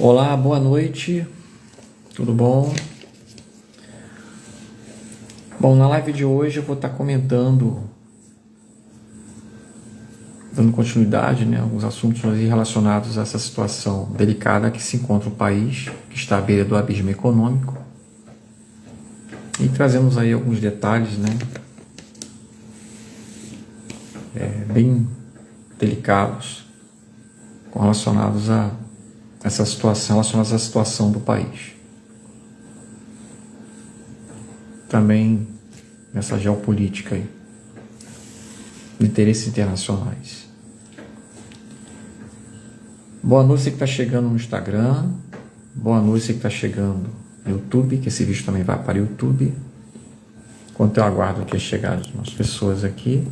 Olá, boa noite, tudo bom? Bom, na live de hoje eu vou estar comentando, dando continuidade, alguns assuntos relacionados a essa situação delicada que se encontra o país, que está à beira do abismo econômico, e trazemos aí alguns detalhes, bem delicados, relacionados a essa situação, relacionados à situação do país. Também nessa geopolítica aí, interesses internacionais. Boa noite você que está chegando no Instagram, boa noite você que está chegando no YouTube, que esse vídeo também vai para o YouTube. Enquanto eu aguardo aqui a chegada de umas pessoas aqui,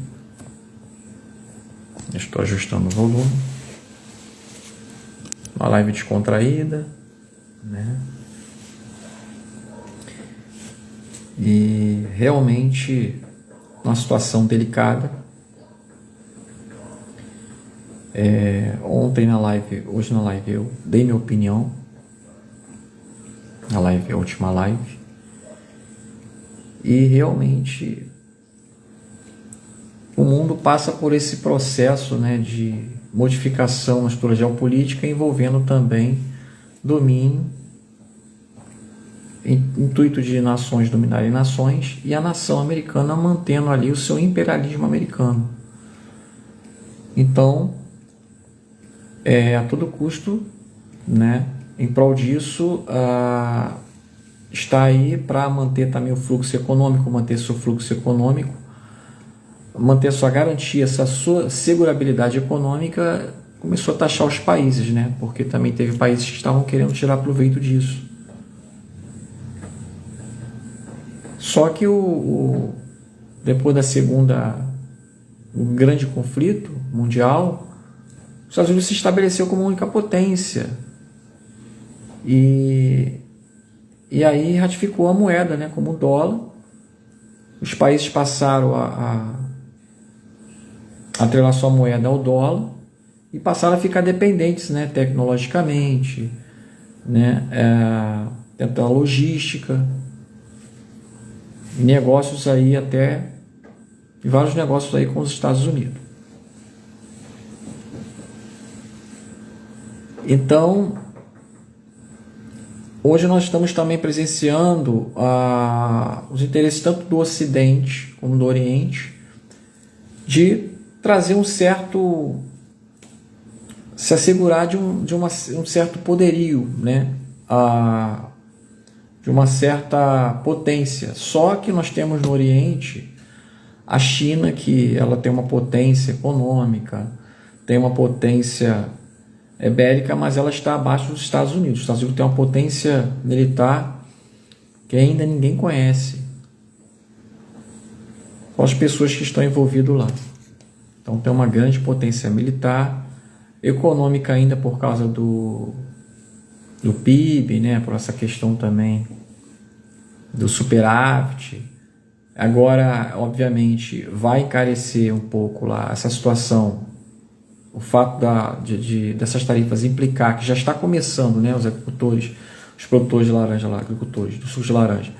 estou ajustando o volume. Uma live descontraída, E realmente uma situação delicada. Ontem na live, hoje na live eu dei minha opinião. A live, a última live. E realmente o mundo passa por esse processo, de modificação na estrutura geopolítica, envolvendo também domínio, intuito de nações dominarem nações, e a nação americana mantendo ali o seu imperialismo americano. Então, a todo custo, em prol disso, está aí para manter também o fluxo econômico, manter sua garantia, essa sua segurabilidade econômica. Começou a taxar os países, porque também teve países que estavam querendo tirar proveito disso. Só que depois do grande conflito mundial, os Estados Unidos se estabeleceu como única potência e aí ratificou a moeda, como o dólar. Os países passaram a atrelar sua moeda ao dólar e passaram a ficar dependentes, tecnologicamente, dentro da logística, negócios aí vários negócios aí com os Estados Unidos. Então, hoje nós estamos também presenciando os interesses tanto do Ocidente como do Oriente de trazer se assegurar de um certo poderio, de uma certa potência. Só que nós temos no Oriente a China, que ela tem uma potência econômica, tem uma potência bélica, mas ela está abaixo dos Estados Unidos. Os Estados Unidos tem uma potência militar que ainda ninguém conhece, só as pessoas que estão envolvidas lá. Então tem uma grande potência militar, econômica ainda por causa do PIB, por essa questão também do superávit. Agora, obviamente, vai encarecer um pouco lá essa situação, o fato dessas tarifas implicar, que já está começando, os agricultores, os produtores de laranja lá, agricultores do suco de laranja,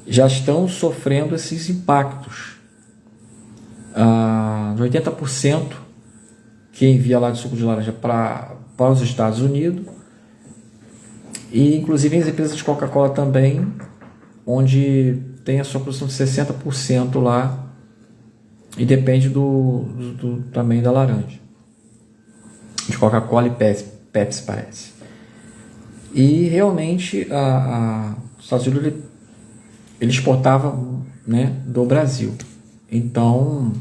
já estão sofrendo esses impactos. De 80% que envia lá de suco de laranja para os Estados Unidos, e inclusive as empresas de Coca-Cola também, onde tem a sua produção de 60% lá, e depende também da laranja, de Coca-Cola e Pepsi parece. E realmente os Estados Unidos ele exportava, do Brasil. Então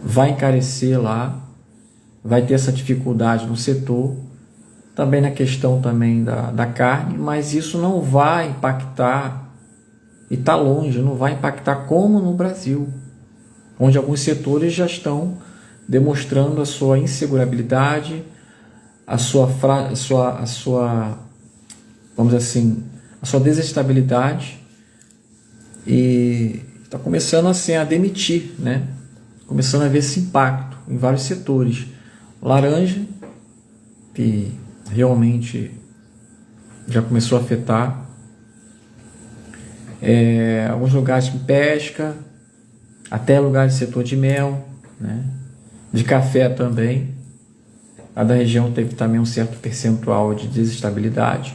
vai encarecer lá, vai ter essa dificuldade no setor, também na questão também da carne, mas isso não vai impactar, e está longe, não vai impactar como no Brasil, onde alguns setores já estão demonstrando a sua insegurabilidade, a sua vamos dizer assim, a sua desestabilidade, e está começando assim a demitir, começando a ver esse impacto em vários setores. Laranja, que realmente já começou a afetar. Alguns lugares de pesca, até lugares de setor de mel, né? De café também. A da região teve também um certo percentual de desestabilidade.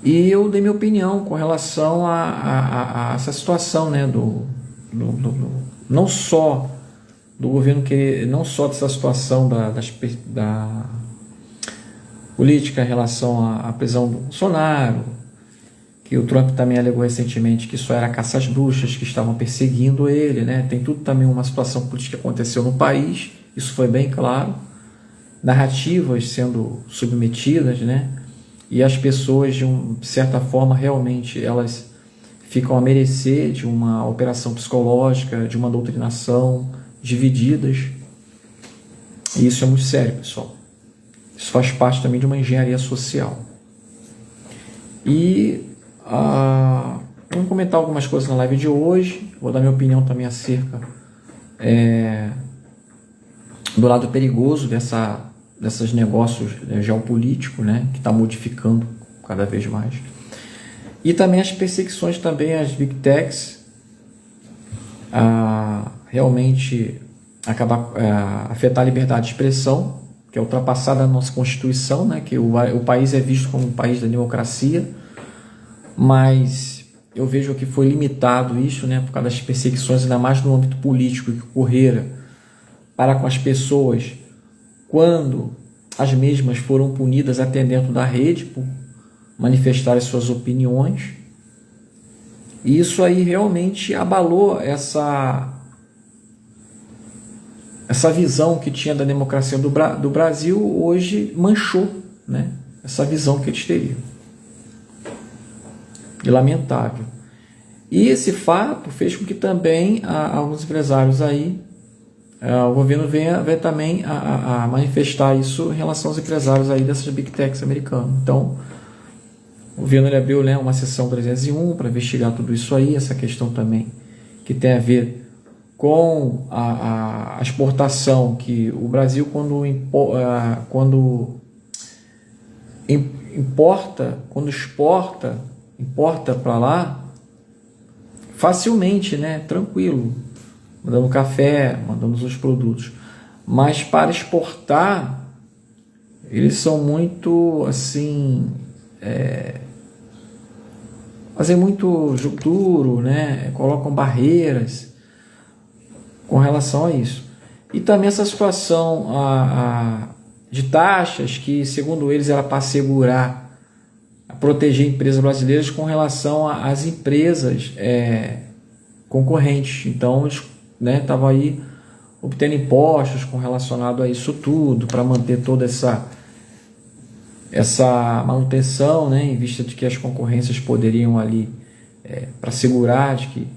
E eu dei minha opinião com relação a essa situação, né? Não só do governo não só dessa situação da política em relação à prisão do Bolsonaro, que o Trump também alegou recentemente que isso era caça às bruxas, que estavam perseguindo ele, né? Tem tudo também uma situação política que aconteceu no país, isso foi bem claro, narrativas sendo submetidas, né? E as pessoas, de certa forma, realmente elas ficam a merecer de uma operação psicológica, de uma doutrinação, divididas. E isso é muito sério, pessoal. Isso faz parte também de uma engenharia social. E vamos comentar algumas coisas na live de hoje. Vou dar minha opinião também acerca do lado perigoso desses negócios geopolíticos, né, que está modificando cada vez mais. E também as perseguições também às Big Techs, realmente afetar a liberdade de expressão, que é ultrapassada na nossa Constituição, né, que o país é visto como um país da democracia, mas eu vejo que foi limitado isso, né, por causa das perseguições, ainda mais no âmbito político, que ocorreram para com as pessoas quando as mesmas foram punidas até dentro da rede por manifestar as suas opiniões. E isso aí realmente abalou essa visão que tinha da democracia do Brasil, hoje manchou, né, essa visão que eles teriam. E lamentável. E esse fato fez com que também alguns empresários aí, o governo venha também a manifestar isso em relação aos empresários aí dessas Big Techs americanas. Então, o governo abriu, né, uma sessão 301 para investigar tudo isso aí, essa questão também que tem a ver com a exportação, que o Brasil, quando importa para lá, facilmente, né, tranquilo, mandando café, mandando os produtos. Mas para exportar, eles são muito, assim, fazem muito duro, né, colocam barreiras com relação a isso. E também essa situação de taxas, que segundo eles era para assegurar, proteger empresas brasileiras com relação às empresas concorrentes. Então eles estavam aí obtendo impostos com relacionado a isso tudo, para manter toda essa manutenção, né, em vista de que as concorrências poderiam ali, para segurar de que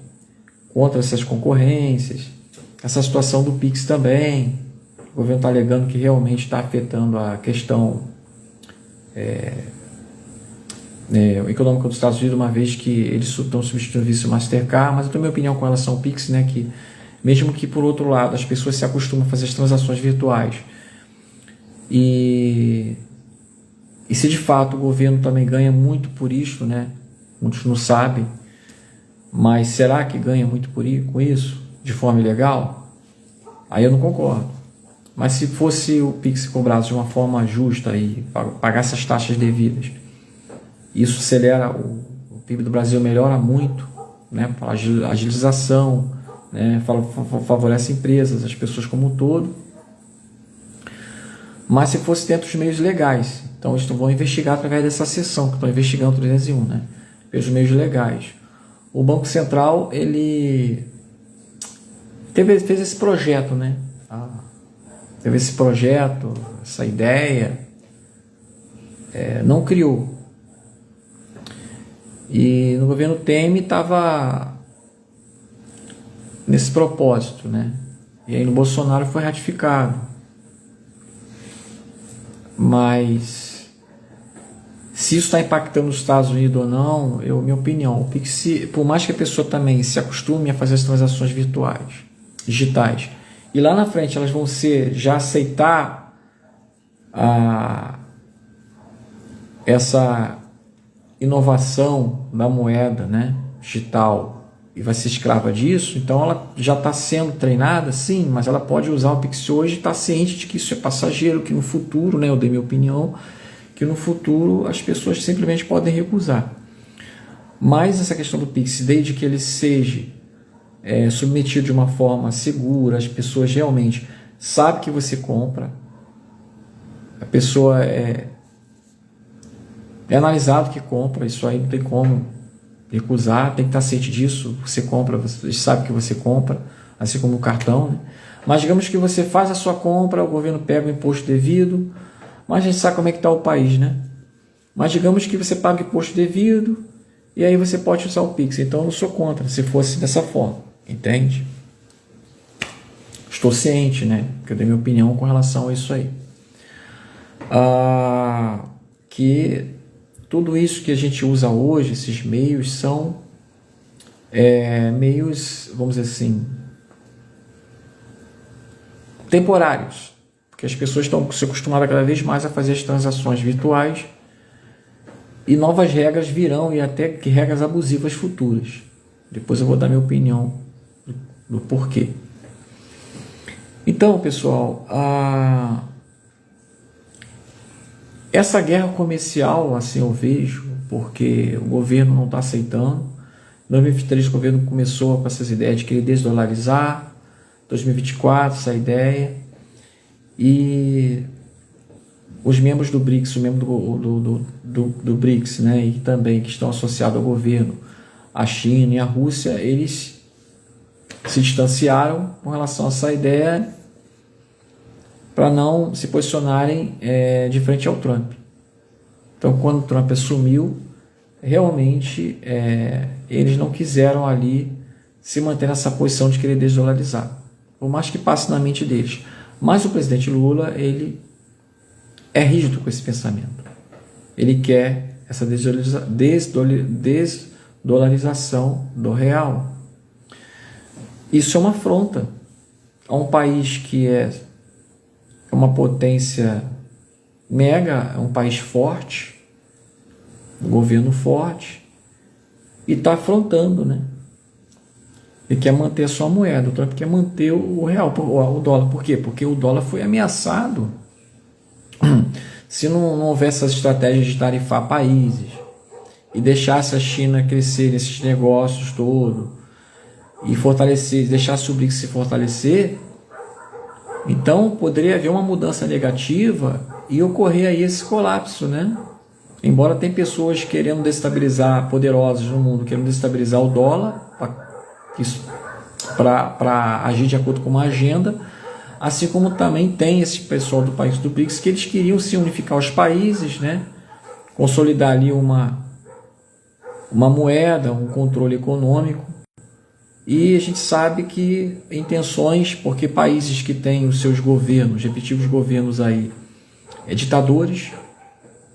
contra essas concorrências. Essa situação do Pix também, o governo está alegando que realmente está afetando a questão econômica dos Estados Unidos, uma vez que eles estão substituindo isso Mastercard. Mas eu tenho minha opinião com relação ao Pix, né, que mesmo que por outro lado as pessoas se acostumam a fazer as transações virtuais, e se de fato o governo também ganha muito por isso, né, muitos não sabem, mas será que ganha muito com isso, de forma ilegal? Aí eu não concordo. Mas se fosse o Pix cobrado de uma forma justa e pagasse as taxas devidas, isso acelera o PIB do Brasil, melhora muito, né, para agilização, né, favorece empresas, as pessoas como um todo. Mas se fosse dentro dos meios legais, então eles vão investigar através dessa sessão que estão investigando o 301, né, pelos meios legais. O Banco Central, ele fez esse projeto, né, teve esse projeto, essa ideia, não criou. E no governo Temer estava nesse propósito, né? E aí no Bolsonaro foi ratificado. Mas se isso está impactando os Estados Unidos ou não, minha opinião, o Pix, por mais que a pessoa também se acostume a fazer as transações virtuais, digitais, e lá na frente elas vão já aceitar essa inovação da moeda, né, digital, e vai ser escrava disso, então ela já está sendo treinada, sim, mas ela pode usar o Pix hoje e está ciente de que isso é passageiro, que no futuro, né, eu dei minha opinião, que no futuro as pessoas simplesmente podem recusar. Mas essa questão do Pix, desde que ele seja submetido de uma forma segura, as pessoas realmente sabem que você compra, a pessoa é analisado que compra, isso aí não tem como recusar, tem que estar ciente disso, você compra, você sabe que você compra, assim como o cartão, né? Mas digamos que você faz a sua compra, o governo pega o imposto devido, mas a gente sabe como é que está o país, né? Mas digamos que você paga o imposto devido, e aí você pode usar o Pix, então eu não sou contra, se fosse dessa forma, entende? Estou ciente, né? Porque eu dei minha opinião com relação a isso aí. Que tudo isso que a gente usa hoje, esses meios, são meios, vamos dizer assim, temporários, porque as pessoas estão se acostumadas cada vez mais a fazer as transações virtuais e novas regras virão e até que regras abusivas futuras. Depois eu vou dar minha opinião do porquê. Então, pessoal, essa guerra comercial, assim eu vejo, porque o governo não está aceitando. Em 2023 o governo começou com essas ideias de querer desdolarizar, 2024 essa ideia, e os membros do BRICS, o membro do BRICS, né, e também que estão associados ao governo, a China e a Rússia, eles se distanciaram com relação a essa ideia para não se posicionarem de frente ao Trump. Então, quando o Trump assumiu, realmente eles não quiseram ali se manter nessa posição de querer desdolarizar, por mais que passe na mente deles. Mas o presidente Lula, ele é rígido com esse pensamento. Ele quer essa desdolarização do real. Isso é uma afronta a um país que é uma potência mega, é um país forte, um governo forte, e está afrontando, né? Ele quer manter a sua moeda, o Trump quer manter o real, o dólar. Por quê? Porque o dólar foi ameaçado. Se não houvesse essas estratégias de tarifar países e deixasse a China crescer nesses negócios todos e fortalecer, deixasse o BRICS se fortalecer, então poderia haver uma mudança negativa e ocorrer aí esse colapso, né? Embora tem pessoas querendo destabilizar, poderosos no mundo, querendo destabilizar o dólar para agir de acordo com uma agenda, assim como também tem esse pessoal do país do BRICS que eles queriam se unificar os países, né? Consolidar ali uma moeda, um controle econômico. E a gente sabe que intenções, porque países que têm os seus governos, respectivos governos aí, ditadores,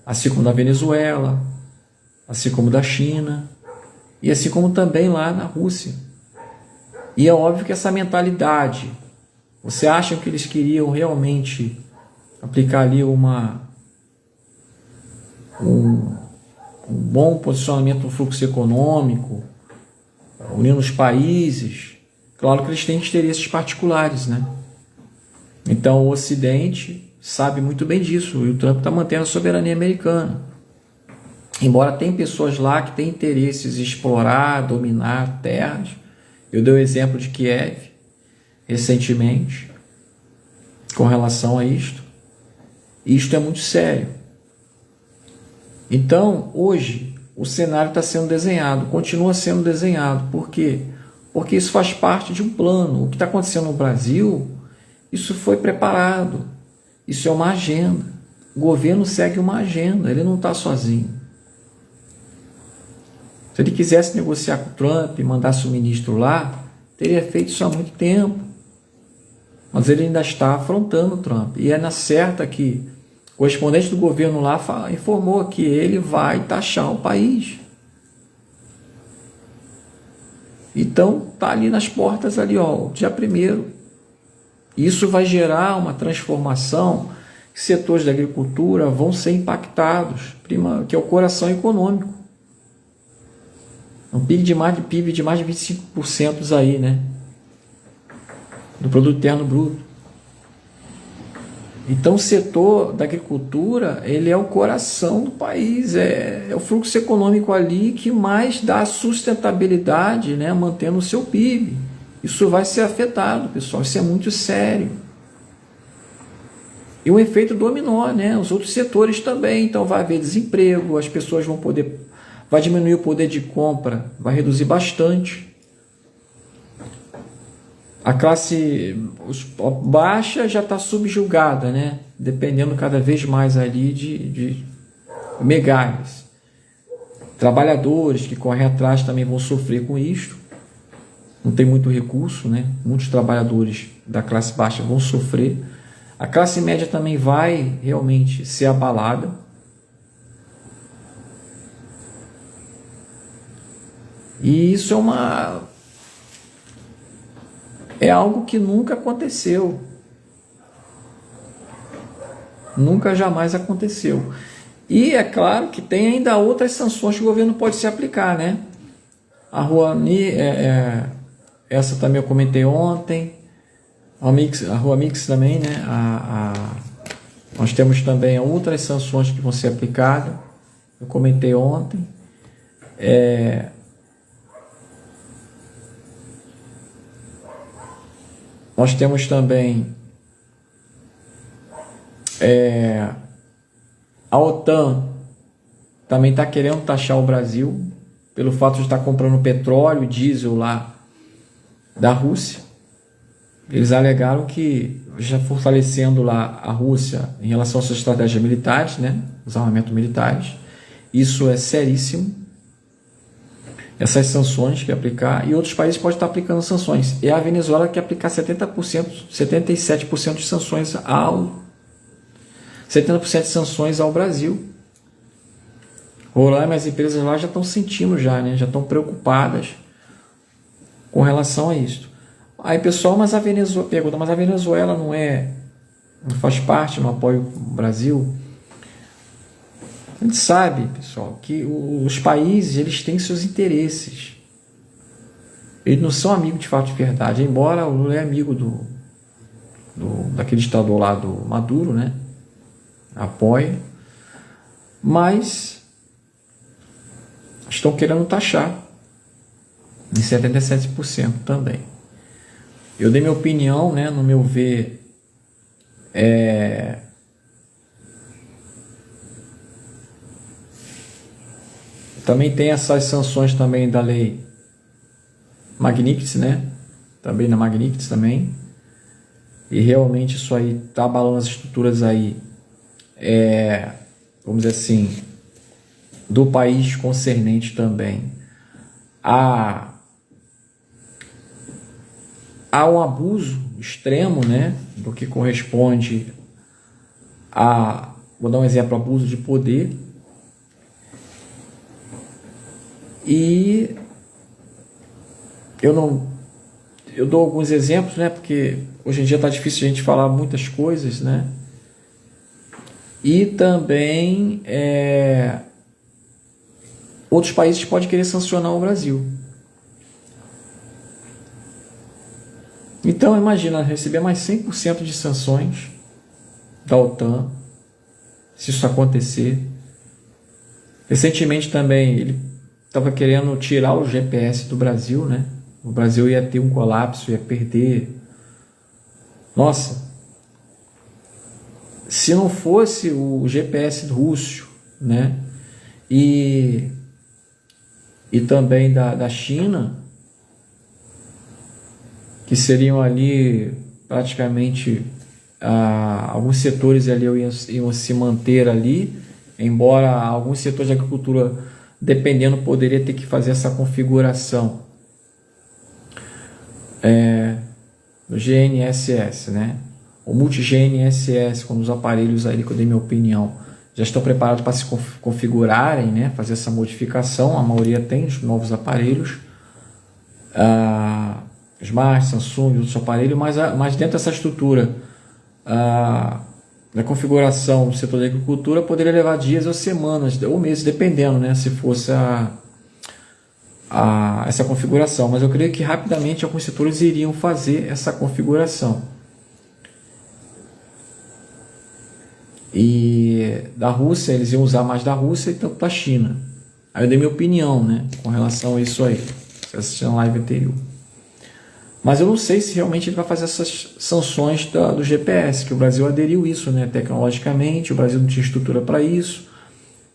assim como da Venezuela, assim como da China, e assim como também lá na Rússia. E é óbvio que essa mentalidade, você acha que eles queriam realmente aplicar ali um bom posicionamento no fluxo econômico, unindo os países? Claro que eles têm interesses particulares, né? Então o Ocidente sabe muito bem disso, e o Trump está mantendo a soberania americana. Embora tem pessoas lá que têm interesses em explorar, dominar terras. Eu dei o exemplo de Kiev recentemente com relação a isto. Isto é muito sério. Então, hoje, o cenário está sendo desenhado, continua sendo desenhado. Por quê? Porque isso faz parte de um plano. O que está acontecendo no Brasil, isso foi preparado. Isso é uma agenda. O governo segue uma agenda, ele não está sozinho. Se ele quisesse negociar com o Trump e mandasse o ministro lá, teria feito isso há muito tempo. Mas ele ainda está afrontando o Trump. E é na certa que o correspondente do governo lá informou que ele vai taxar o país. Então, está ali nas portas, ali, ó, dia 1º. Isso vai gerar uma transformação setores da agricultura vão ser impactados, que é o coração econômico. Um PIB de mais de 25% aí, né? Do produto interno bruto. Então o setor da agricultura, ele é o coração do país, é o fluxo econômico ali que mais dá sustentabilidade, né, mantendo o seu PIB. Isso vai ser afetado, pessoal, isso é muito sério. E um efeito dominó, né? Os outros setores também, então vai haver desemprego, as pessoas vão poder, vai diminuir o poder de compra, vai reduzir bastante. A classe baixa já está subjugada, né? Dependendo cada vez mais ali de migalhas. Trabalhadores que correm atrás também vão sofrer com isso. Não tem muito recurso, né? Muitos trabalhadores da classe baixa vão sofrer. A classe média também vai realmente ser abalada. E isso é algo que nunca aconteceu. Nunca jamais aconteceu. E é claro que tem ainda outras sanções que o governo pode se aplicar, né? A Rouanet, essa também eu comentei ontem. A Rua Mix também, né? Nós temos também outras sanções que vão ser aplicadas. Eu comentei ontem. Nós temos também a OTAN também está querendo taxar o Brasil pelo fato de estar comprando petróleo e diesel lá da Rússia. Eles alegaram que já fortalecendo lá a Rússia em relação às suas estratégias militares, né, os armamentos militares. Isso é seríssimo. Essas sanções que aplicar, e outros países podem estar aplicando sanções. E a Venezuela quer aplicar 70%, 77% de sanções 70% de sanções ao Brasil. Roraima, as empresas lá já estão sentindo né? Já estão preocupadas com relação a isso. Aí pessoal, mas a Venezuela não faz parte, não apoia o Brasil? A gente sabe, pessoal, que os países eles têm seus interesses. Eles não são amigos de fato de verdade, embora o Lula é amigo daquele ditador lá do Maduro, né? Apoia, mas estão querendo taxar em 77% também. Eu dei minha opinião, né? No meu ver, também tem essas sanções também da lei Magnitsky, né? Também na Magnitsky também. E realmente isso aí está abalando as estruturas aí, vamos dizer assim, do país concernente também a um abuso extremo, né? Do que corresponde vou dar um exemplo, abuso de poder. E eu dou alguns exemplos, né? Porque hoje em dia está difícil a gente falar muitas coisas, né? E também outros países podem querer sancionar o Brasil. Então imagina receber mais 100% de sanções da OTAN, se isso acontecer. Recentemente também ele estava querendo tirar o GPS do Brasil, né? O Brasil ia ter um colapso, ia perder. Nossa, se não fosse o GPS russo, né? E também da China, que seriam ali praticamente alguns setores ali iam se manter ali, embora alguns setores da agricultura, dependendo, poderia ter que fazer essa configuração do GNSS, né? O multi-GNSS, como os aparelhos aí que eu dei minha opinião, já estão preparados para se configurarem, né? Fazer essa modificação. A maioria tem os novos aparelhos, Smart, Samsung, outros aparelhos, mas dentro dessa estrutura na configuração do setor da agricultura poderia levar dias ou semanas, ou meses, dependendo, né, se fosse essa configuração. Mas eu creio que rapidamente alguns setores iriam fazer essa configuração. E da Rússia, eles iam usar mais da Rússia e tanto da China. Aí eu dei minha opinião, né, com relação a isso aí. Você assistiu a live anterior. Mas eu não sei se realmente ele vai fazer essas sanções do GPS, que o Brasil aderiu isso, né, tecnologicamente, o Brasil não tinha estrutura para isso,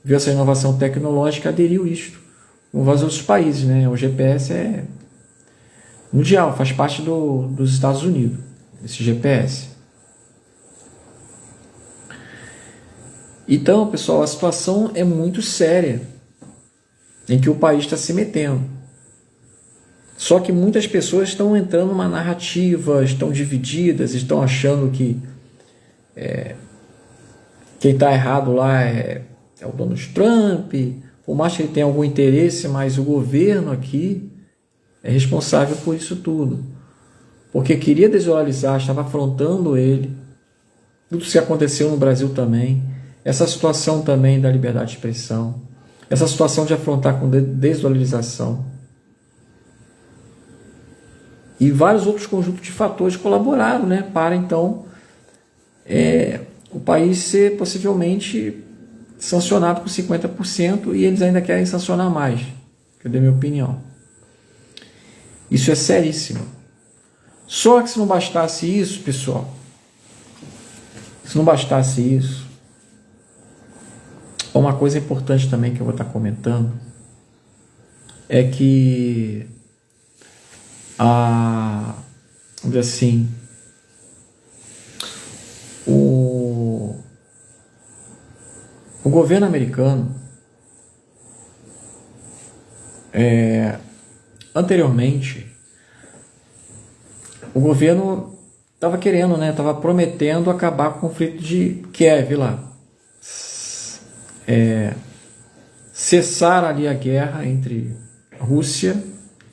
viu essa inovação tecnológica, aderiu isto, como vários outros países, né, o GPS é mundial, faz parte dos Estados Unidos, esse GPS. Então, pessoal, a situação é muito séria, em que o país está se metendo. Só que muitas pessoas estão entrando numa narrativa, estão divididas, estão achando que quem está errado lá é o Donald Trump, por mais que ele tenha algum interesse, mas o governo aqui é responsável por isso tudo. Porque queria desvalorizar, estava afrontando ele, tudo que aconteceu no Brasil também, essa situação também da liberdade de expressão, essa situação de afrontar com desvalorização. E vários outros conjuntos de fatores colaboraram, né, para então o país ser possivelmente sancionado com 50%, e eles ainda querem sancionar mais, que eu dei minha opinião. Isso é seríssimo. Só que se não bastasse isso, pessoal, se não bastasse isso, uma coisa importante também que eu vou estar comentando é que vamos dizer assim, o governo americano anteriormente, o governo estava querendo, né, estava prometendo acabar com o conflito de Kiev lá, cessar ali a guerra entre Rússia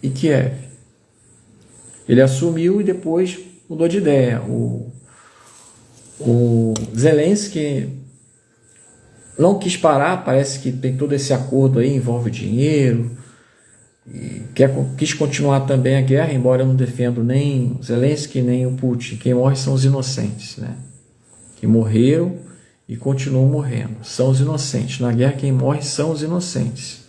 e Kiev. Ele assumiu e depois mudou de ideia. O Zelensky não quis parar, parece que tem todo esse acordo aí, envolve dinheiro, e quis continuar também a guerra, embora eu não defendo nem o Zelensky nem o Putin. Quem morre são os inocentes, né? Que morreram e continuam morrendo. São os inocentes. Na guerra quem morre são os inocentes.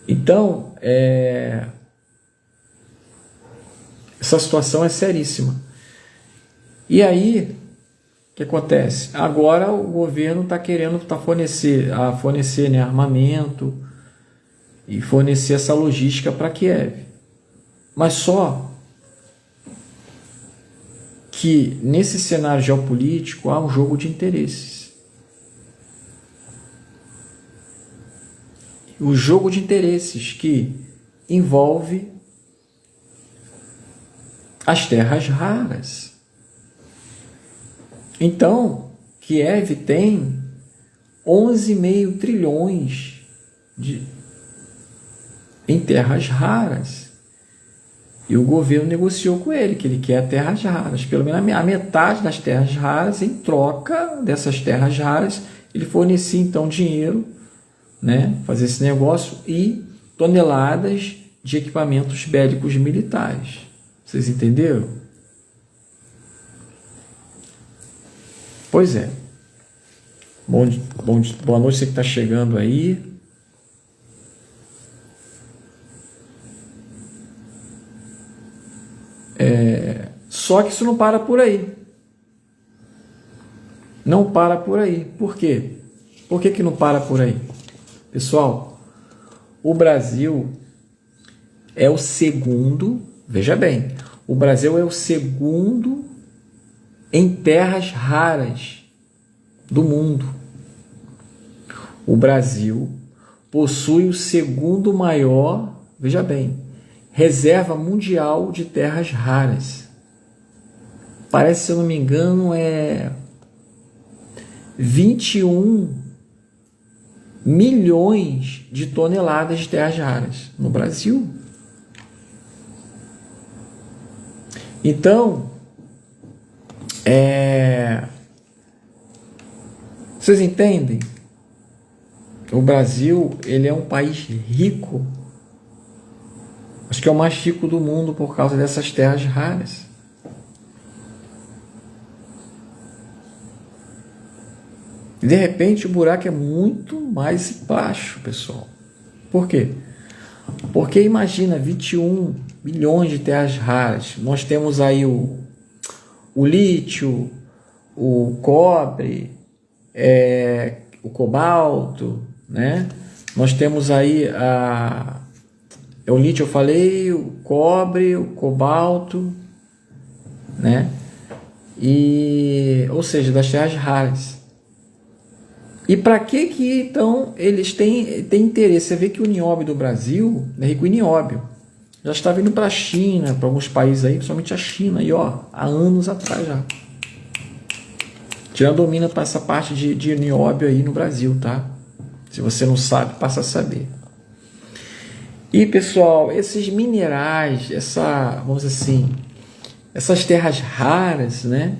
Então, essa situação é seríssima. E aí, o que acontece? Agora o governo está querendo fornecer, né, armamento e fornecer essa logística para Kiev. Mas só que nesse cenário geopolítico há um jogo de interesses. O jogo de interesses que envolve as terras raras. Então, Kiev tem 11,5 trilhões em terras raras. E o governo negociou com ele, que ele quer terras raras. Pelo menos a metade das terras raras, em troca dessas terras raras, ele fornecia então dinheiro, né, fazer esse negócio, e toneladas de equipamentos bélicos militares. Vocês entenderam? Pois é. Boa noite, você que está chegando aí. Só que isso não para por aí. Não para por aí. Por quê? Por que não para por aí? Pessoal, o Brasil é o segundo, veja bem, o Brasil é o segundo em terras raras do mundo. O Brasil possui o segundo maior, veja bem, reserva mundial de terras raras. Parece, se eu não me engano, 21 milhões de toneladas de terras raras no Brasil. Então, Vocês entendem? O Brasil, ele é um país rico. Acho que é o mais rico do mundo por causa dessas terras raras. E de repente o buraco é muito mais baixo, pessoal. Por quê? Porque imagina 21 milhões de terras raras. Nós temos aí o lítio, o cobre, o cobalto, né? Nós temos aí o lítio, eu falei, o cobre, o cobalto, né? Ou seja, das terras raras. E para que então eles têm interesse? Você vê que o nióbio do Brasil é rico em nióbio. Já está vindo para a China, para alguns países aí, principalmente a China, aí, ó, há anos atrás já. Já domina para essa parte de nióbio aí no Brasil, tá? Se você não sabe, passa a saber. E pessoal, esses minerais, vamos dizer assim, essas terras raras, né?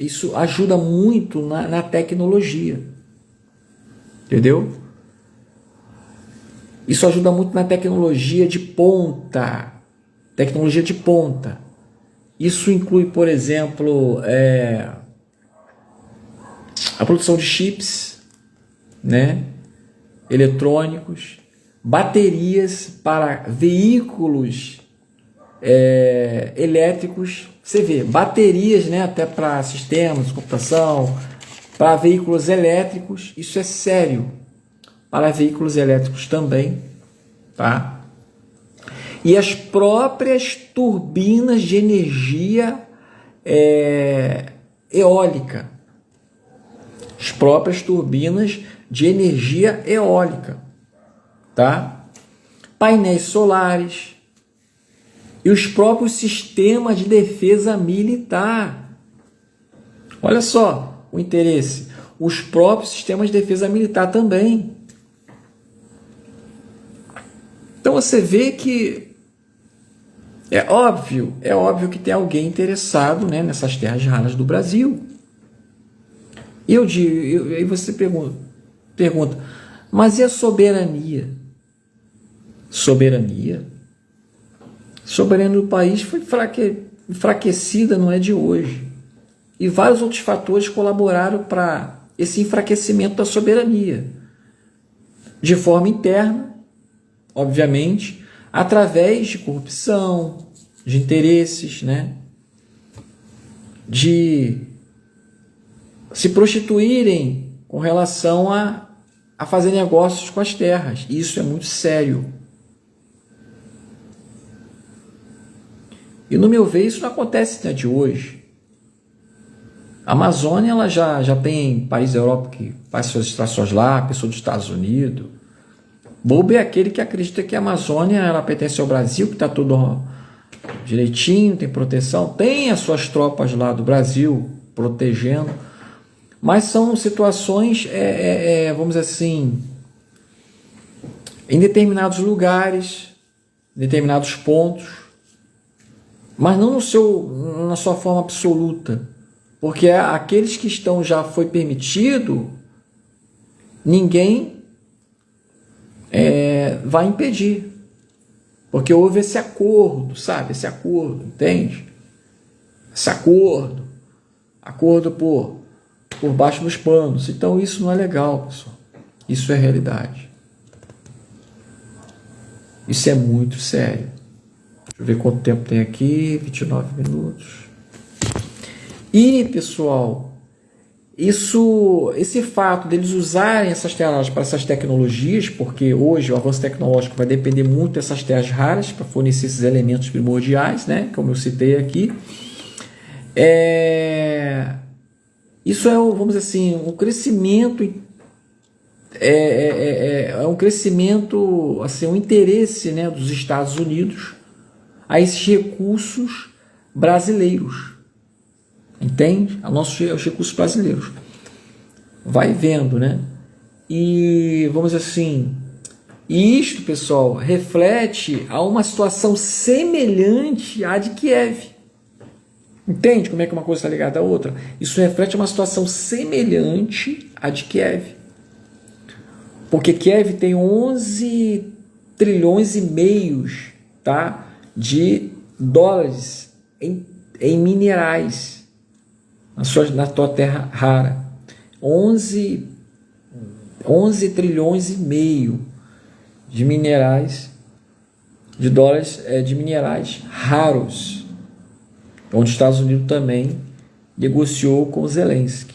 Isso ajuda muito na tecnologia, entendeu? Isso ajuda muito na tecnologia de ponta. Isso inclui, por exemplo, a produção de chips, né? Eletrônicos, baterias para veículos elétricos. Você vê, baterias, né, até para sistemas de computação, para veículos elétricos, isso é sério. Para veículos elétricos também, tá? E as próprias turbinas de energia eólica. As próprias turbinas de energia eólica, tá? Painéis solares. E os próprios sistemas de defesa militar. Olha só o interesse. Os próprios sistemas de defesa militar também. Então você vê que é óbvio que tem alguém interessado, né, nessas terras raras do Brasil. E aí você pergunta, mas e a soberania? Soberania do país foi enfraquecida, não é de hoje. E vários outros fatores colaboraram para esse enfraquecimento da soberania. De forma interna, obviamente, através de corrupção, de interesses, né? De se prostituírem com relação a fazer negócios com as terras. E isso é muito sério. E no meu ver, isso não acontece, né, de hoje. A Amazônia, ela já tem país da Europa que faz suas extrações lá, pessoa dos Estados Unidos. Bobo é aquele que acredita que a Amazônia ela pertence ao Brasil, que está tudo direitinho, tem proteção, tem as suas tropas lá do Brasil protegendo, mas são situações, vamos dizer assim, em determinados lugares, em determinados pontos, mas não na sua forma absoluta, porque aqueles que estão já foi permitido, ninguém vai impedir, porque houve esse acordo, sabe? Esse acordo, entende? Esse acordo por baixo dos panos. Então isso não é legal, pessoal. Isso é realidade. Isso é muito sério. Deixa eu ver quanto tempo tem aqui. 29 minutos. E, pessoal, esse fato deles usarem essas terras para essas tecnologias, porque hoje o avanço tecnológico vai depender muito dessas terras raras para fornecer esses elementos primordiais, né? Como eu citei aqui. Isso vamos dizer assim, um crescimento, um crescimento, assim, um interesse, né, dos Estados Unidos a esses recursos brasileiros, entende? Aos recursos brasileiros. Vai vendo, né? E vamos dizer assim, e isto, pessoal, reflete a uma situação semelhante à de Kiev. Entende como é que uma coisa está ligada à outra? Isso reflete uma situação semelhante à de Kiev. Porque Kiev tem 11 trilhões e meios, tá, de dólares em minerais na tua terra rara. 11 trilhões e meio de minerais, de dólares de minerais raros, onde os Estados Unidos também negociou com Zelensky.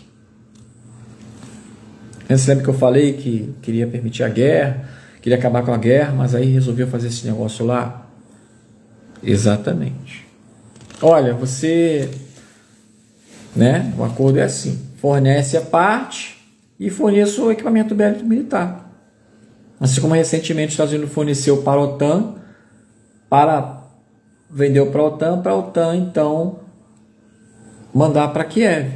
Você lembra que eu falei que queria permitir a guerra, queria acabar com a guerra, mas aí resolveu fazer esse negócio lá? Exatamente. Olha, você, né, o acordo é assim, fornece a parte e forneça o equipamento bélico militar. Assim como recentemente os Estados Unidos forneceu para a OTAN, vendeu para a OTAN então mandar para Kiev,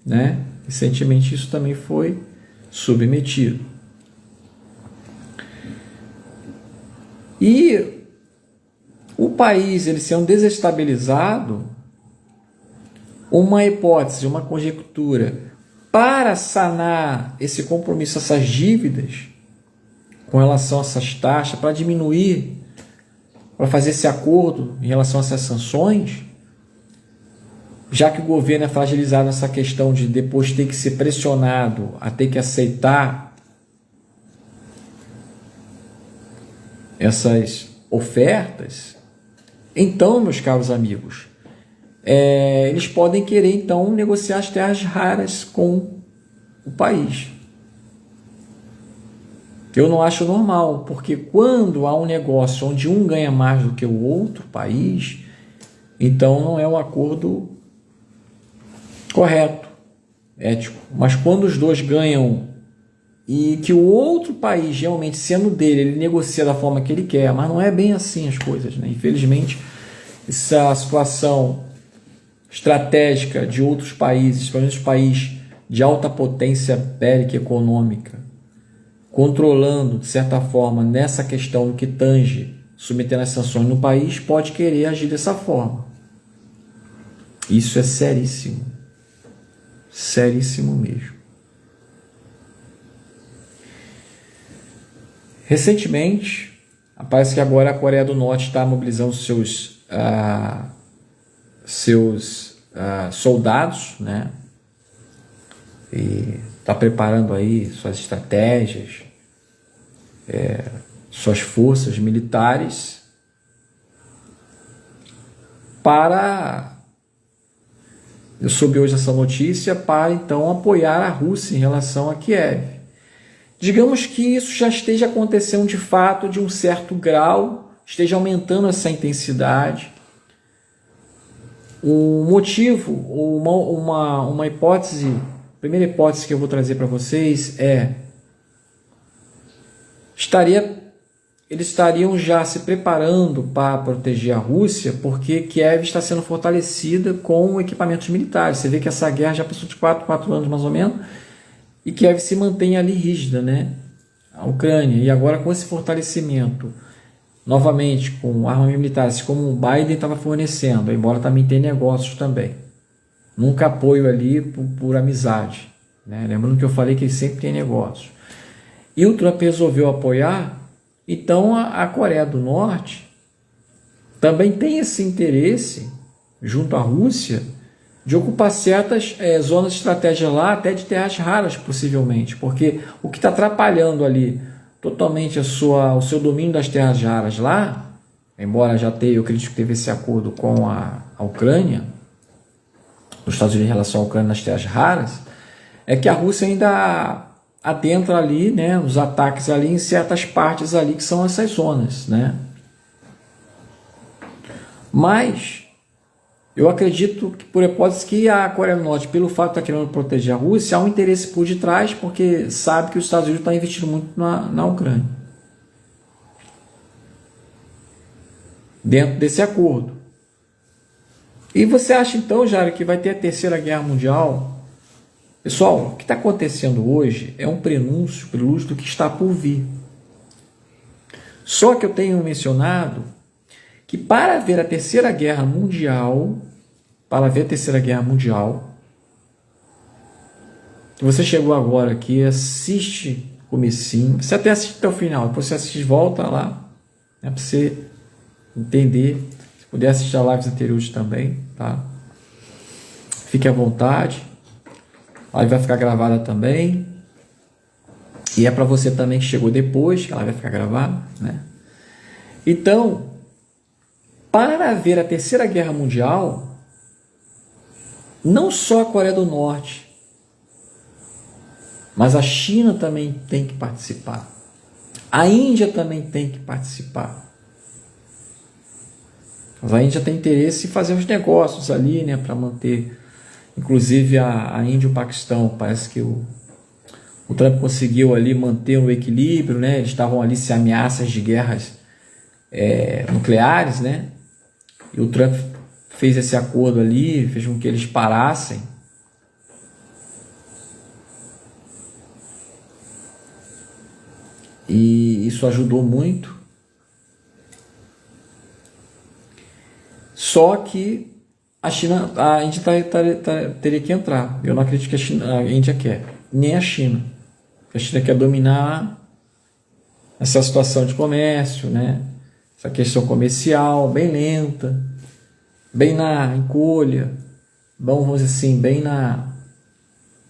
né? Recentemente isso também foi submetido. E o país ele sendo desestabilizado, uma hipótese, uma conjectura para sanar esse compromisso, essas dívidas com relação a essas taxas, para diminuir, para fazer esse acordo em relação a essas sanções, já que o governo é fragilizado nessa questão de depois ter que ser pressionado a ter que aceitar essas ofertas, então, meus caros amigos, eles podem querer então negociar as terras raras com o país. Eu não acho normal, porque quando há um negócio onde um ganha mais do que o outro país, então não é um acordo correto, ético. Mas quando os dois ganham e que o outro país, realmente sendo dele, ele negocia da forma que ele quer, mas não é bem assim as coisas, né? Infelizmente, essa situação estratégica de outros países, principalmente os países de alta potência bélica e econômica, controlando, de certa forma, nessa questão no que tange, submetendo as sanções no país, pode querer agir dessa forma. Isso é seríssimo. Seríssimo mesmo. Recentemente, parece que agora a Coreia do Norte está mobilizando seus soldados, né? E está preparando aí suas estratégias, suas forças militares para... Eu soube hoje essa notícia para então apoiar a Rússia em relação a Kiev. Digamos que isso já esteja acontecendo de fato de um certo grau, esteja aumentando essa intensidade. O motivo, ou uma hipótese, a primeira hipótese que eu vou trazer para vocês é: eles estariam já se preparando para proteger a Rússia, porque Kiev está sendo fortalecida com equipamentos militares. Você vê que essa guerra já passou de 4 anos mais ou menos, e Kiev se mantém ali rígida, né? A Ucrânia. E agora com esse fortalecimento, novamente com armas militares, como o Biden estava fornecendo, embora também tenha negócios também. Nunca apoio ali por amizade, né? Lembrando que eu falei que ele sempre tem negócios. E o Trump resolveu apoiar, então a Coreia do Norte também tem esse interesse, junto à Rússia, de ocupar certas zonas de estratégia lá, até de terras raras, possivelmente, porque o que está atrapalhando ali totalmente o seu domínio das terras raras lá, embora já tenha, eu acredito que teve esse acordo com a Ucrânia, os Estados Unidos em relação à Ucrânia nas terras raras, é que a Rússia ainda adentra ali, né, os ataques ali em certas partes ali que são essas zonas, né? Mas eu acredito que, por hipótese, que a Coreia do Norte, pelo fato de estar querendo proteger a Rússia, há um interesse por detrás, porque sabe que os Estados Unidos estão investindo muito na Ucrânia. Dentro desse acordo. E você acha então, Jário, que vai ter a Terceira Guerra Mundial? Pessoal, o que está acontecendo hoje é um prelúdio do que está por vir. Só que eu tenho mencionado que para haver a Terceira Guerra Mundial, para ver a Terceira Guerra Mundial. Se você chegou agora aqui, assiste o comecinho, você até assiste até o final, depois você assiste, volta lá, né, para você entender. Se puder assistir a lives anteriores também, tá? Fique à vontade. A live vai ficar gravada também. E é para você também que chegou depois, que ela vai ficar gravada, né? Então, para ver a Terceira Guerra Mundial, não só a Coreia do Norte, mas a China também tem que participar. A Índia também tem que participar. Mas a Índia tem interesse em fazer os negócios ali, né, para manter, inclusive a Índia e o Paquistão, parece que o Trump conseguiu ali manter o equilíbrio, né? Eles estavam ali se ameaças de guerras nucleares, né? E o Trump fez esse acordo ali, fez com que eles parassem. E isso ajudou muito. Só que a Índia teria que entrar. Eu não acredito que a Índia quer, nem a China. A China quer dominar essa situação de comércio, né? Essa questão comercial, bem lenta, bem na encolha, vamos dizer assim, bem na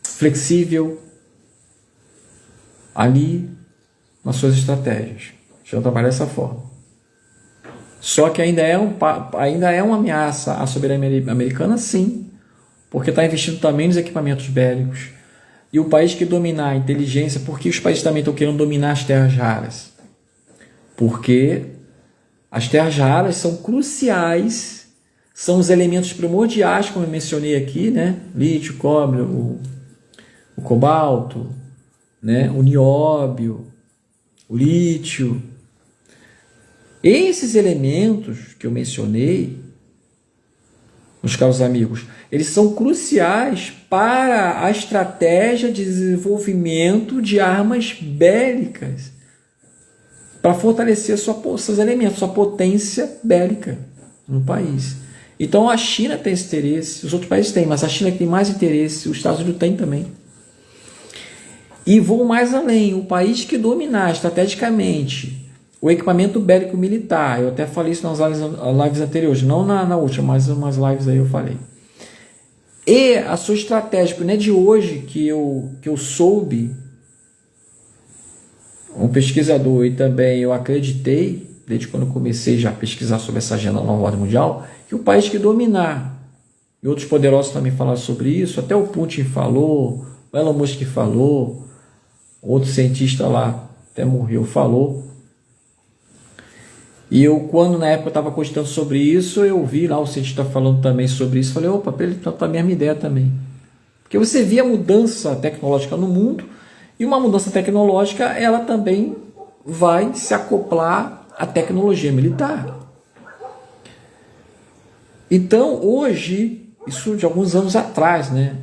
flexível, ali nas suas estratégias. A China trabalha dessa forma. Só que ainda é uma ameaça à soberania americana, sim, porque está investindo também nos equipamentos bélicos. E o país que dominar a inteligência, porque os países também estão querendo dominar as terras raras? Porque as terras raras são cruciais, são os elementos primordiais, como eu mencionei aqui, né? Lítio, cobre, o cobalto, né? O nióbio, o lítio. Esses elementos que eu mencionei, meus caros amigos, eles são cruciais para a estratégia de desenvolvimento de armas bélicas, para fortalecer seus elementos, sua potência bélica no país. Então a China tem esse interesse, os outros países têm, mas a China tem mais interesse, os Estados Unidos têm também. E vou mais além, o país que dominar estrategicamente o equipamento bélico militar, eu até falei isso nas lives anteriores, não na última, mas umas lives aí eu falei. E a sua estratégia, não é de hoje que eu soube, um pesquisador, e também eu acreditei, desde quando eu comecei já a pesquisar sobre essa agenda da nova ordem mundial, que o país que dominar, e outros poderosos também falaram sobre isso, até o Putin falou, o Elon Musk falou, outro cientista lá, até morreu, falou. E eu, quando na época eu estava cogitando sobre isso, eu vi lá o cientista falando também sobre isso, falei, opa, ele está a mesma ideia também. Porque você via mudança tecnológica no mundo, e uma mudança tecnológica, ela também vai se acoplar à tecnologia militar. Então, hoje, isso de alguns anos atrás, né?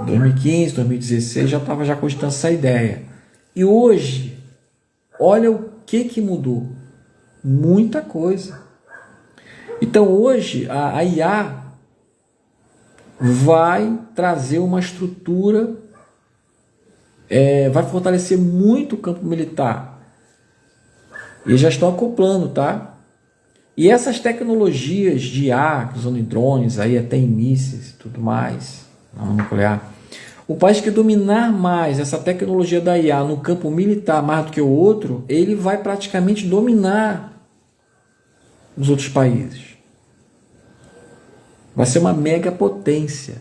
2015, 2016, já estava já cogitando essa ideia. E hoje, olha o que mudou. Muita coisa. Então hoje a IA vai trazer uma estrutura, vai fortalecer muito o campo militar. E já estão acoplando, tá? E essas tecnologias de IA, usando em drones, aí até em mísseis e tudo mais, arma nuclear. O país que dominar mais essa tecnologia da IA no campo militar mais do que o outro, ele vai praticamente dominar os outros países. Vai ser uma mega potência.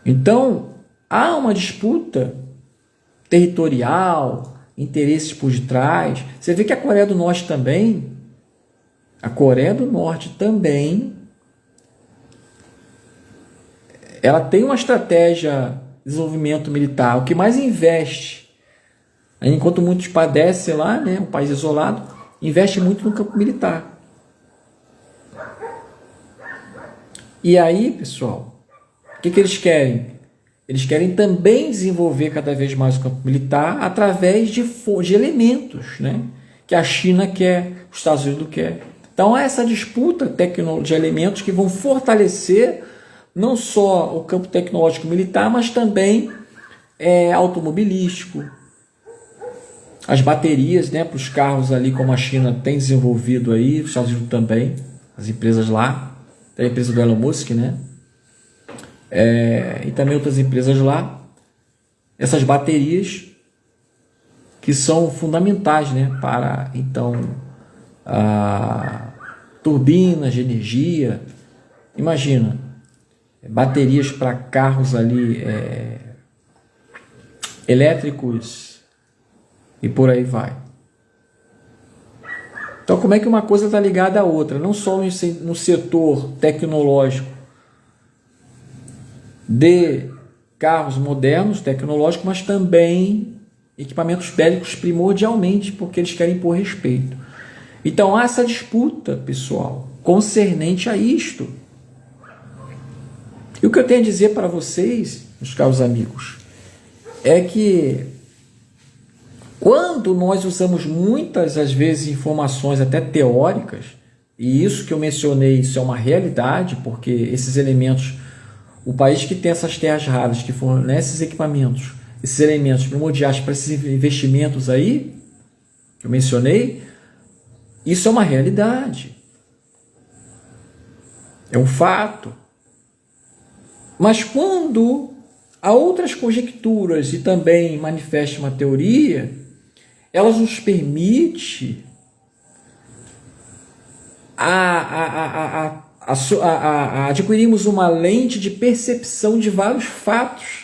Então, há uma disputa territorial, interesses por detrás. Você vê que a Coreia do Norte também, ela tem uma estratégia de desenvolvimento militar. O que mais investe, enquanto muitos padecem lá, né, um país isolado, investe muito no campo militar. E aí, pessoal, o que eles querem? Eles querem também desenvolver cada vez mais o campo militar através de elementos, né? Que a China quer, os Estados Unidos quer. Então há essa disputa de elementos que vão fortalecer não só o campo tecnológico militar, mas também automobilístico, as baterias, né, para os carros ali, como a China tem desenvolvido aí, os Estados Unidos também, as empresas lá, tem a empresa do Elon Musk, né, e também outras empresas lá, essas baterias que são fundamentais, né, para então turbinas de energia. Imagina, baterias para carros ali elétricos e por aí vai. Então, como é que uma coisa está ligada à outra? Não só no setor tecnológico de carros modernos, tecnológicos, mas também equipamentos bélicos primordialmente, porque eles querem impor respeito. Então, há essa disputa, pessoal, concernente a isto. E o que eu tenho a dizer para vocês, meus caros amigos, é que quando nós usamos muitas, às vezes, informações até teóricas, e isso que eu mencionei, isso é uma realidade, porque esses elementos, o país que tem essas terras raras, que fornece esses equipamentos, esses elementos primordiais para esses investimentos aí, que eu mencionei, isso é uma realidade. É um fato. Mas quando há outras conjecturas e também manifesta uma teoria, elas nos permitem adquirirmos uma lente de percepção de vários fatos.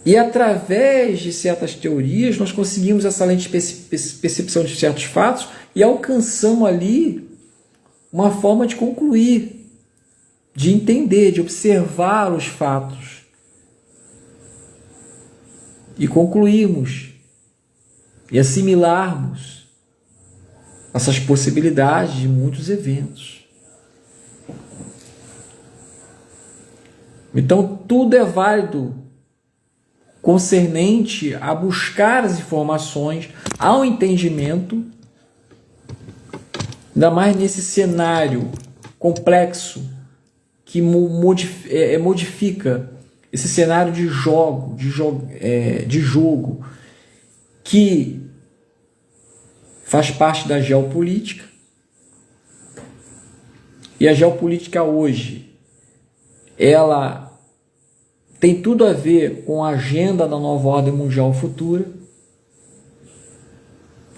E através de certas teorias, nós conseguimos essa lente de percepção de certos fatos e alcançamos ali uma forma de concluir, de entender, de observar os fatos e concluirmos e assimilarmos essas possibilidades de muitos eventos. Então, tudo é válido concernente a buscar as informações, ao entendimento, ainda mais nesse cenário complexo que modifica esse cenário de jogo, que faz parte da geopolítica. E a geopolítica hoje, ela tem tudo a ver com a agenda da nova ordem mundial futura.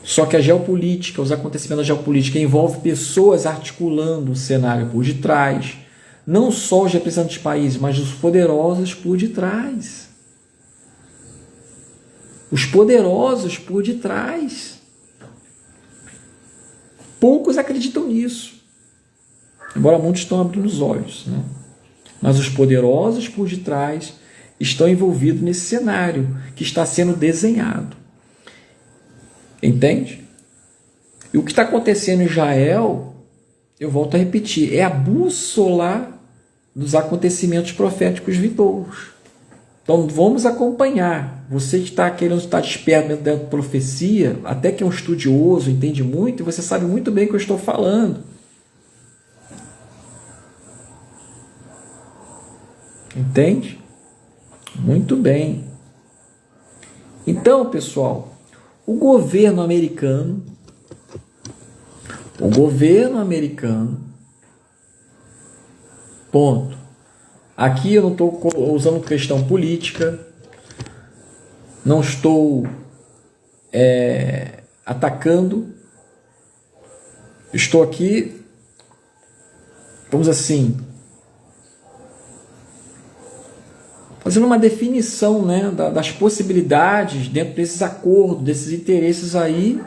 Só que a geopolítica, os acontecimentos da geopolítica envolvem pessoas articulando o cenário por detrás, não só os representantes de países, mas os poderosos por detrás. Os poderosos por detrás. Poucos acreditam nisso, embora muitos estão abrindo os olhos, né? Mas os poderosos por detrás estão envolvidos nesse cenário que está sendo desenhado. Entende? E o que está acontecendo em Israel, eu volto a repetir, é a bússola dos acontecimentos proféticos vindouros. Então vamos acompanhar. Você que está querendo estar desperto dentro da profecia, até que é um estudioso, entende muito, e você sabe muito bem o que eu estou falando. Entende? Muito bem. Então, pessoal, o governo americano, ponto. Aqui eu não estou usando questão política, não estou atacando, estou aqui, vamos assim, fazendo uma definição, né, das possibilidades dentro desses acordos, desses interesses aí,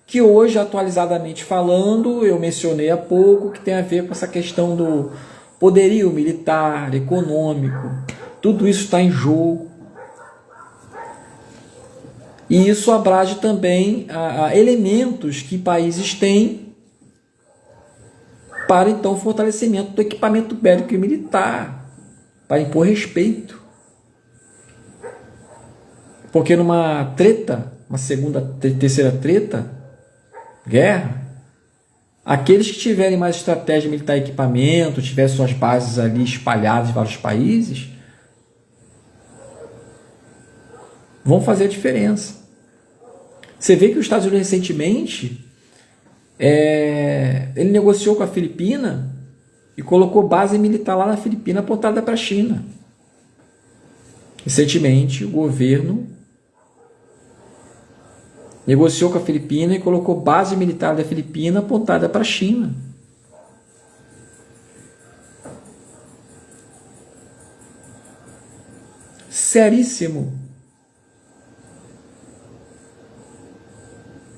que hoje, atualizadamente falando, eu mencionei há pouco, que tem a ver com essa questão do poderio militar, econômico, tudo isso está em jogo. E isso abrange também elementos que países têm para, então, fortalecimento do equipamento bélico e militar, para impor respeito. Porque numa treta, uma segunda, terceira treta, guerra, Aqueles que tiverem mais estratégia militar e equipamento, tiverem suas bases ali espalhadas em vários países, vão fazer a diferença. Você vê que os Estados Unidos recentemente, ele negociou com a Filipina e colocou base militar lá na Filipina apontada para a China. Recentemente, o governo negociou com a Filipina e colocou base militar da Filipina apontada para a China. Seríssimo.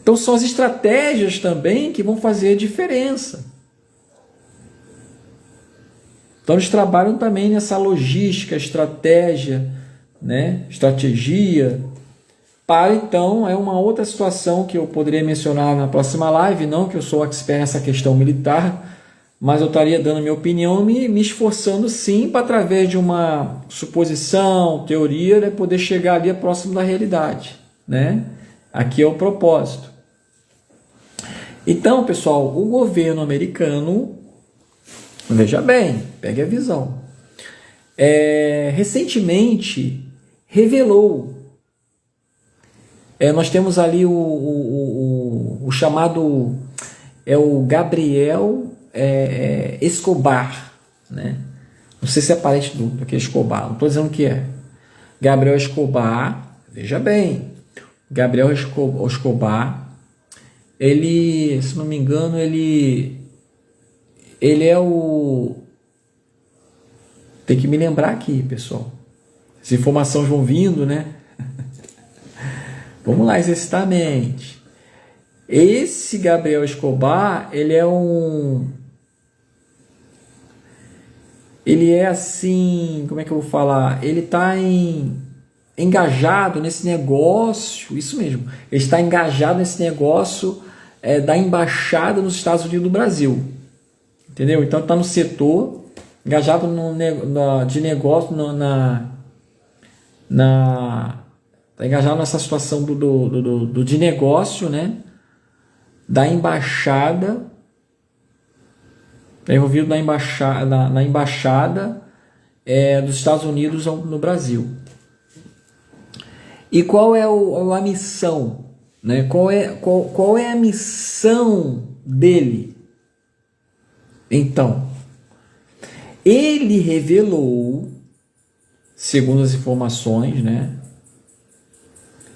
Então são as estratégias também que vão fazer a diferença. Então eles trabalham também nessa logística, estratégia, né? Estratégia. Para então, é uma outra situação que eu poderia mencionar na próxima live, não que eu sou expert nessa questão militar, mas eu estaria dando minha opinião e me esforçando sim para, através de uma suposição, teoria, né, poder chegar ali próximo da realidade, né? Aqui é o propósito. Então, pessoal, o governo americano, veja bem, pegue a visão, recentemente revelou, nós temos ali o chamado, o Gabriel Escobar, né? Não sei se é parente daquele Escobar, não estou dizendo que é. Gabriel Escobar, veja bem, Gabriel Escobar, ele, se não me engano, ele é o... Tem que me lembrar aqui, pessoal. As informações vão vindo, né? Vamos lá, exercitar a mente. Esse Gabriel Escobar, ele é assim, como é que eu vou falar? Ele está engajado nesse negócio, isso mesmo. Ele está engajado nesse negócio da embaixada nos Estados Unidos do Brasil. Entendeu? Então está no setor, engajado de negócio, está engajado nessa situação de negócio, né? Da embaixada, está envolvido na embaixada dos Estados Unidos no Brasil. E qual é a missão? Né? Qual é a missão dele? Então, ele revelou, segundo as informações, né?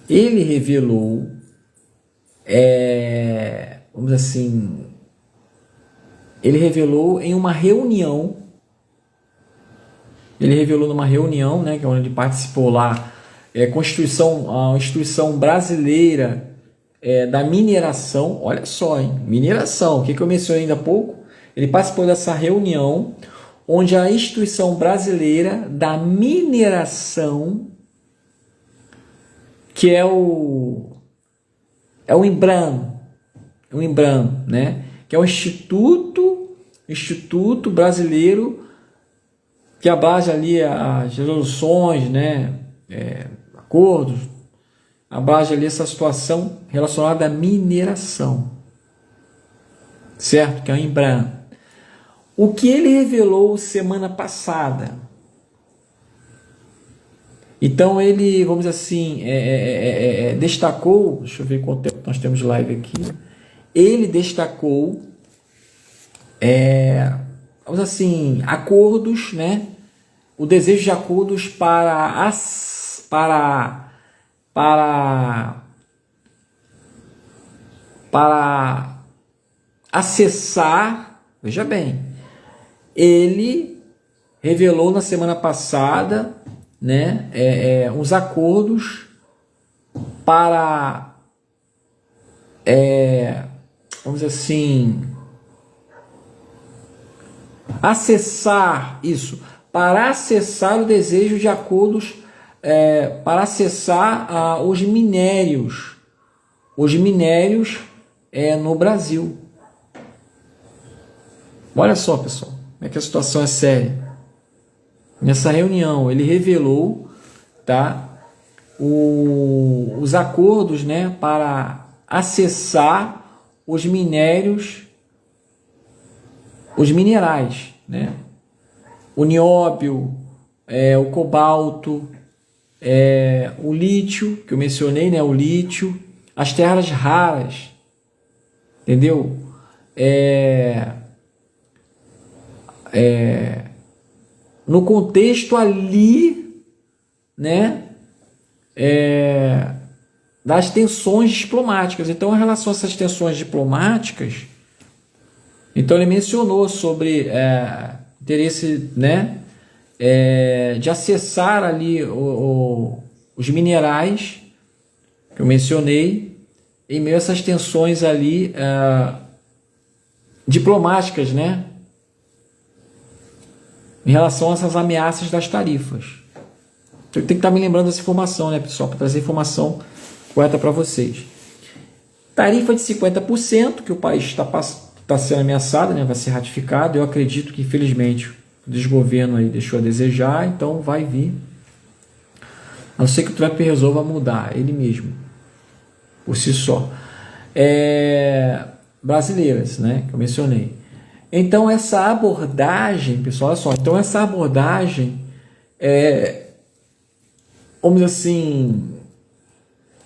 Ele revelou, vamos dizer assim, ele revelou em uma reunião, numa reunião, né, que é onde ele participou lá, a Instituição Brasileira da Mineração, olha só, hein, mineração, o que eu mencionei ainda há pouco, ele participou dessa reunião, onde a Instituição Brasileira da Mineração, que é o INBRAM, né? Que é o Instituto Brasileiro, que abrange ali as resoluções, né? Acordos, abrange ali essa situação relacionada à mineração, certo? Que é o INBRAM. O que ele revelou semana passada? Então ele, vamos dizer assim, destacou, deixa eu ver quanto tempo nós temos de live aqui, ele destacou, vamos dizer assim, acordos, né? O desejo de acordos para acessar, veja bem, ele revelou na semana passada, né, uns acordos para, vamos dizer assim, acessar isso, para acessar o desejo de acordos, para acessar os minérios no Brasil. Olha só, pessoal, como é que a situação é séria. Nessa reunião, ele revelou, tá, os acordos, né, para acessar os minérios os minerais, né? O nióbio, o cobalto, o lítio, que eu mencionei, né? O lítio, as terras raras, entendeu? No contexto ali, né? Das tensões diplomáticas. Então, em relação a essas tensões diplomáticas, então ele mencionou sobre interesse, né, de acessar ali os minerais que eu mencionei em meio a essas tensões ali diplomáticas, né, em relação a essas ameaças das tarifas. Então, eu tenho que estar me lembrando dessa informação, né, pessoal, para trazer informação correta para vocês. Tarifa de 50% que o país está sendo ameaçado, né, vai ser ratificado. Eu acredito que, infelizmente, o desgoverno aí deixou a desejar, então vai vir. A não ser que o Trump resolva mudar ele mesmo, por si só. Brasileiras, né, que eu mencionei. Então, essa abordagem, pessoal, olha só, então essa abordagem vamos dizer assim,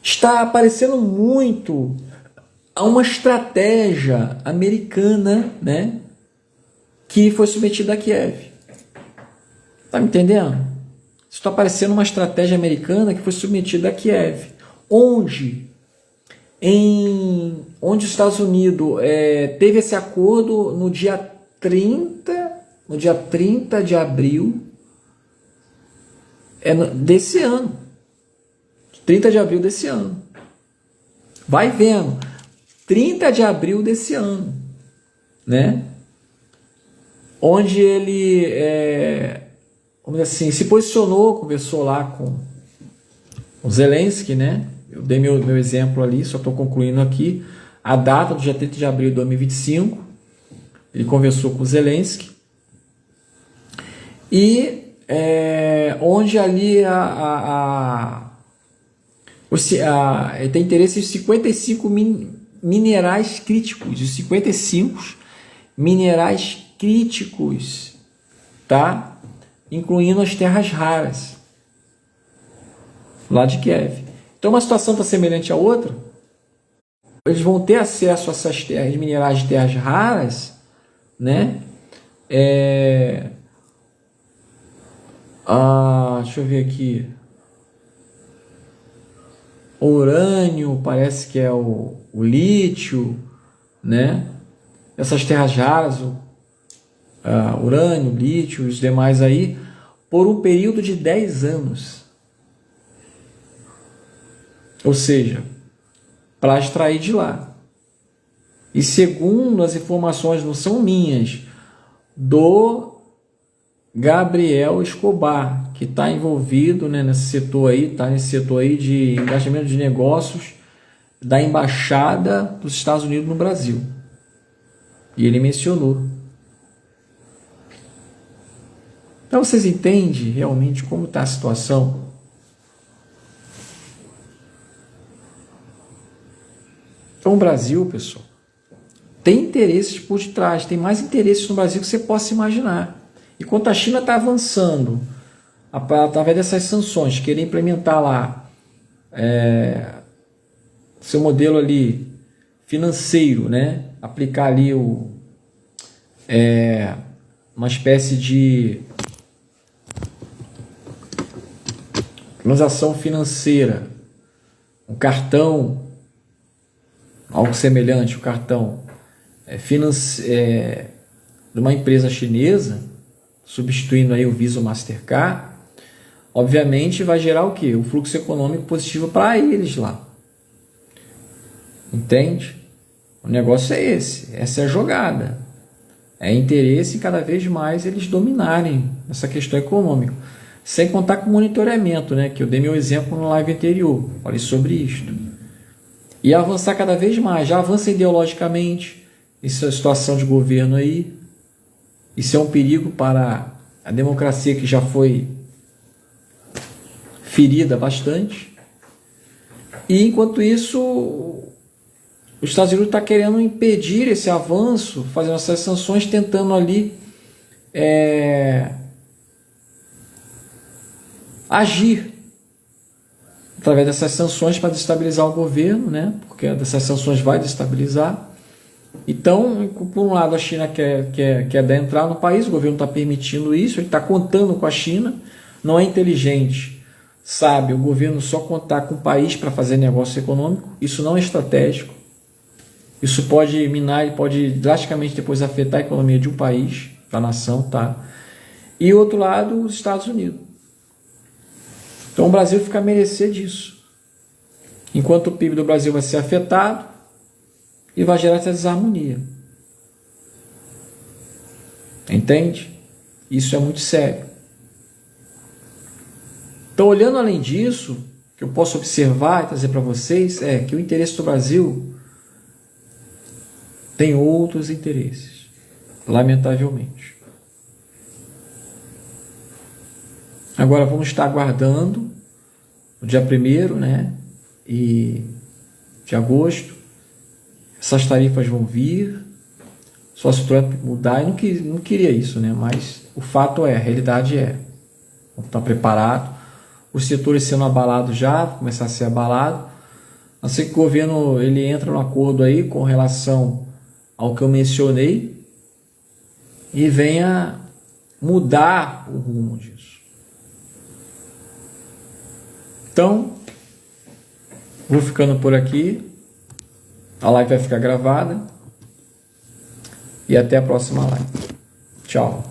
está aparecendo muito a uma estratégia americana, né, que foi submetida a Kiev. Tá me entendendo? Isso está aparecendo uma estratégia americana que foi submetida a Kiev, onde os Estados Unidos teve esse acordo no dia 30 de abril desse ano. 30 de abril desse ano. Vai vendo. 30 de abril desse ano, né? Onde ele, vamos dizer assim, se posicionou, conversou lá com o Zelensky, né? Eu dei meu exemplo ali, só estou concluindo aqui. A data do dia 30 de abril de 2025, ele conversou com o Zelensky. E onde ali ele tem interesse em 55 minerais críticos, os 55 minerais críticos, tá? Incluindo as terras raras lá de Kiev. Então, uma situação está semelhante à outra. Eles vão ter acesso a essas terras, minerais de terras raras, né? Deixa eu ver aqui. O urânio, parece que é o lítio, né? Essas terras raras, urânio, lítio, os demais aí, por um período de 10 anos. Ou seja, para extrair de lá. E segundo as informações, não são minhas, do Gabriel Escobar, que está envolvido, né, nesse setor aí de engajamento de negócios da Embaixada dos Estados Unidos no Brasil. E ele mencionou. Então vocês entendem realmente como está a situação? Então o Brasil, pessoal, tem interesses por detrás, tem mais interesses no Brasil que você possa imaginar. Enquanto a China está avançando, através dessas sanções, querer implementar lá seu modelo ali financeiro, né? Aplicar ali uma espécie de transação financeira, um cartão, algo semelhante, o cartão de uma empresa chinesa, substituindo aí o Visa ou Mastercard, obviamente vai gerar o quê? O fluxo econômico positivo para eles lá. Entende? O negócio é esse, essa é a jogada. É interesse em cada vez mais eles dominarem essa questão econômica. Sem contar com o monitoramento, né? Que eu dei meu exemplo no live anterior, falei sobre isto. E avançar cada vez mais, já avança ideologicamente, essa situação de governo aí. Isso é um perigo para a democracia que já foi ferida bastante. E enquanto isso, os Estados Unidos está querendo impedir esse avanço, fazendo essas sanções, tentando ali agir através dessas sanções para destabilizar o governo, né? Porque dessas sanções vai destabilizar. Então, por um lado, a China quer dar entrada no país, o governo está permitindo isso, ele está contando com a China, não é inteligente, sabe, o governo só contar com o país para fazer negócio econômico, isso não é estratégico, isso pode minar, ele pode drasticamente depois afetar a economia de um país, da nação, tá? E outro lado, os Estados Unidos. Então o Brasil fica a merecer disso. Enquanto o PIB do Brasil vai ser afetado, e vai gerar essa desarmonia. Entende? Isso é muito sério. Então, olhando além disso, o que eu posso observar e trazer para vocês é que o interesse do Brasil tem outros interesses, lamentavelmente. Agora vamos estar aguardando o dia 1º, né, de agosto. Essas tarifas vão vir, só se o Trump mudar, e não queria isso, né? Mas o fato é, a realidade é, vamos estar preparados, os setores sendo abalados já, começar a ser abalado, a não ser que o governo ele entra no acordo aí com relação ao que eu mencionei e venha mudar o rumo disso. Então, vou ficando por aqui. A live vai ficar gravada. E até a próxima live. Tchau.